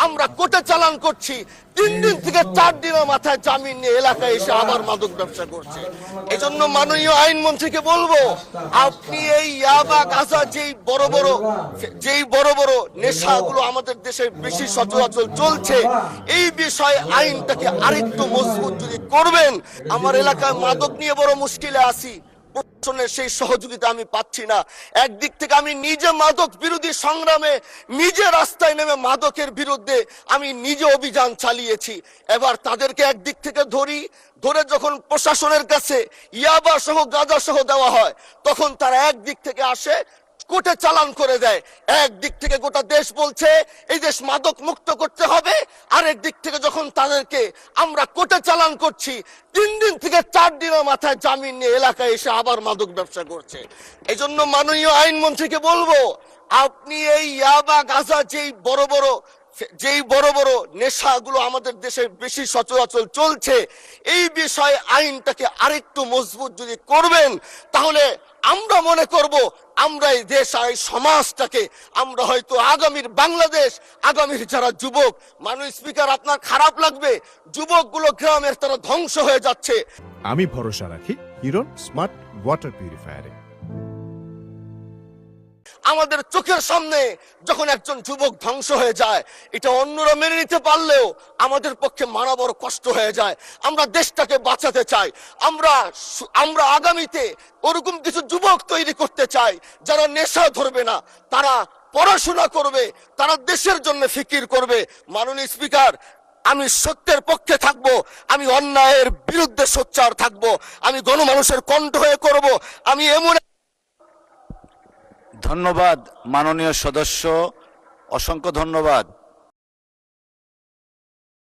আমরা কোর্টে চালান করছি, 3 দিন থেকে 4 দিনের মাথায় জামিন নিয়ে এলাকায় এসে আবার মাদক ব্যবসা করছে। এজন্য মাননীয় আইনমন্ত্রীকে বলবো, আপনি এই ইয়াবা গাঁজা যেই বড় বড় নেশাগুলো আমাদের দেশে বেশি সচরাচর চলছে, এই বিষয়ে আইনটাকে আরেকটু মজবুত যদি করবেন। আমার এলাকায় মাদক নিয়ে বড় মুশকিলে আছি, প্রশাসনের সেই সহযোগিতা আমি পাচ্ছি না। একদিক থেকে আমি নিজে মাদক বিরোধী সংগ্রামে নিজে রাস্তায় নেমে মাদকের বিরুদ্ধে আমি নিজে অভিযান চালিয়েছি। এবার তাদেরকে একদিক থেকে ধরে যখন প্রশাসনের কাছে ইয়াবা সহ গাঁজা সহ দেওয়া হয়, তখন তারা একদিক থেকে আসে কোর্টে চালান করে দেয়। একদিক থেকে গোটা দেশ বলছে এই দেশ মাদক মুক্ত করতে হবে, আরেক দিক থেকে যখন তাদেরকে আমরা কোর্টে চালান করছি, 3 দিন থেকে 4 দিনের মাথায় জামিন নিয়ে এলাকায় এসে আবার মাদক ব্যবসা করছে। এই জন্য মাননীয় আইনমন্ত্রীকে বলবো, আপনি এই ইয়াবা গাঁজা যেই বড় বড় নেশাগুলো আমাদের দেশে বেশি সচরাচর চলছে, এই বিষয়ে আইনটাকে আরেকটু মজবুত যদি করবেন, তাহলে আমরা মনে করব আমরা এই দেশ আর এই সমাজটাকে আমরা হয়তো আগামীর বাংলাদেশ, আগামীর যারা যুবক, মাননীয় স্পিকার আপনার খারাপ লাগবে, যুবকগুলো গ্রামের তারা ধ্বংস হয়ে যাচ্ছে। আমি ভরসা রাখি হিরন স্মার্ট ওয়াটার পিউরিফায়ারে। আমাদের চোখের সামনে যখন একজন যুবক ধ্বংস হয়ে যায়, এটা অন্যরা মেনে নিতে পারলেও আমাদের পক্ষে মানা বড় কষ্ট হয়ে যায়। আমরা দেশটাকে বাঁচাতে চাই, আমরা আগামীতে ওরকম কিছু যুবক তৈরি করতে চাই যারা নেশা ধরবে না, তারা পড়াশোনা করবে, তারা দেশের জন্য ফিকির করবে। মাননীয় স্পিকার, আমি সত্যের পক্ষে থাকবো, আমি অন্যায়ের বিরুদ্ধে সোচ্চার থাকবো, আমি গণমানুষের কণ্ঠ হয়ে করব। আমি এমন ধন্যবাদ মাননীয় সদস্য, অসংখ্য ধন্যবাদ।